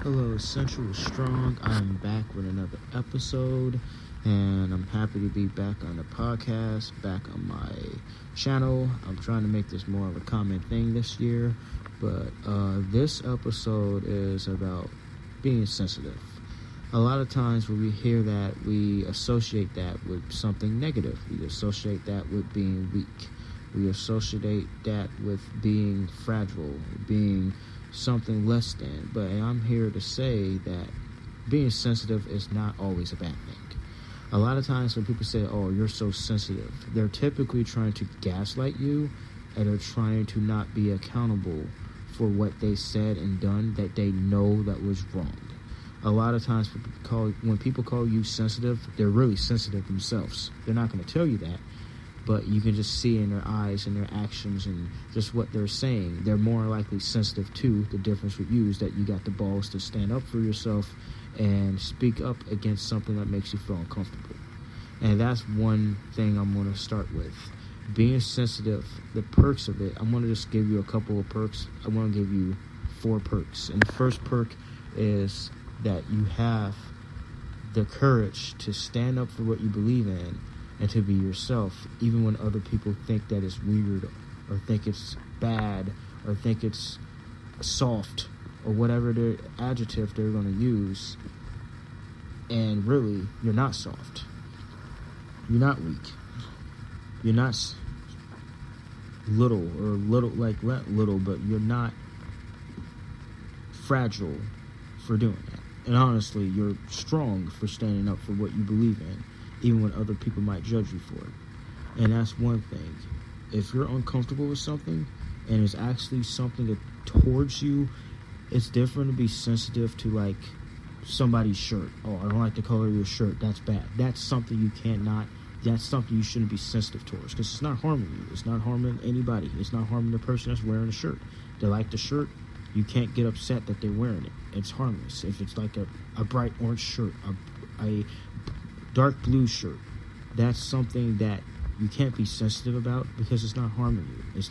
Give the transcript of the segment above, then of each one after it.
Hello, Essential Strong. I'm back with another episode, and I'm happy to be back on the podcast, back on my channel. I'm trying to make this more of a common thing this year, but this episode is about being sensitive. A lot of times when we hear that, we associate that with something negative. We associate that with being weak. We associate that with being fragile, being something less than. But I'm here to say that being sensitive is not always a bad thing. A lot of times when people say, oh, you're so sensitive, they're typically trying to gaslight you, and they're trying to not be accountable for what they said and done that they know that was wrong. A lot of times when people call you sensitive, they're really sensitive themselves. They're not going to tell you that, but you can just see in their eyes and their actions and just what they're saying. They're more likely sensitive to. The difference with you is that you got the balls to stand up for yourself and speak up against something that makes you feel uncomfortable. And that's one thing I'm going to start with. Being sensitive, the perks of it, I'm going to just give you a couple of perks. I want to give you 4 perks. And the first perk is that you have the courage to stand up for what you believe in and to be yourself, even when other people think that it's weird or think it's bad or think it's soft or whatever the adjective they're going to use. And really, you're not soft. You're not weak. You're not like not little, but you're not fragile for doing that. And honestly, you're strong for standing up for what you believe in, even when other people might judge you for it. And that's one thing. If you're uncomfortable with something and it's actually something towards you, it's different to be sensitive to like somebody's shirt. Oh, I don't like the color of your shirt. That's bad. That's something that's something you shouldn't be sensitive towards, because it's not harming you. It's not harming anybody. It's not harming the person that's wearing the shirt. They like the shirt. You can't get upset that they're wearing it. It's harmless. If it's like a bright orange shirt, a dark blue shirt, that's something that you can't be sensitive about because it's not harming you.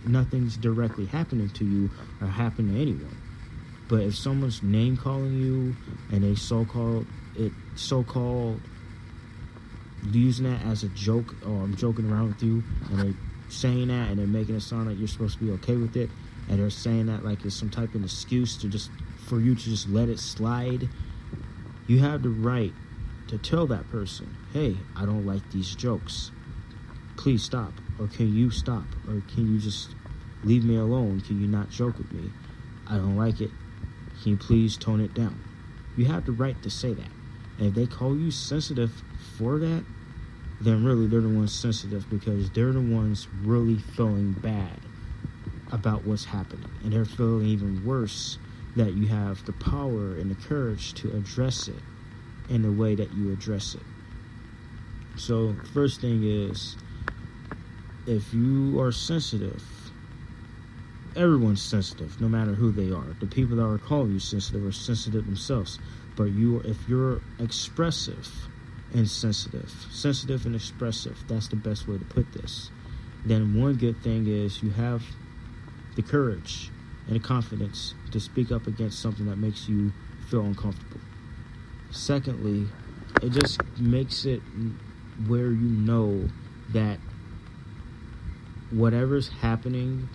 Nothing's directly happening to you or happening to anyone. But if someone's name calling you and they so-called using that as a joke, or I'm joking around with you, and they're saying that and they're making it sound like you're supposed to be okay with it, and they're saying that like it's some type of excuse for you to just let it slide, you have the right to tell that person, hey, I don't like these jokes. Please stop. Or can you stop? Or can you just leave me alone? Can you not joke with me? I don't like it. Can you please tone it down? You have the right to say that. And if they call you sensitive for that, then really they're the ones sensitive, because they're the ones really feeling bad about what's happening. And they're feeling even worse that you have the power and the courage to address it in the way that you address it. So first thing is, if you are sensitive, everyone's sensitive, no matter who they are. The people that are calling you sensitive are sensitive themselves. But if you're expressive and sensitive and expressive, that's the best way to put this. Then one good thing is you have the courage and the confidence to speak up against something that makes you feel uncomfortable. Secondly, it just makes it where you know that whatever's happening,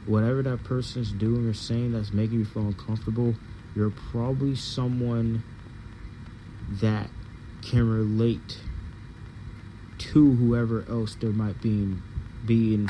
whatever that person's doing or saying that's making you feel uncomfortable, you're probably someone that can relate to whoever else there might be in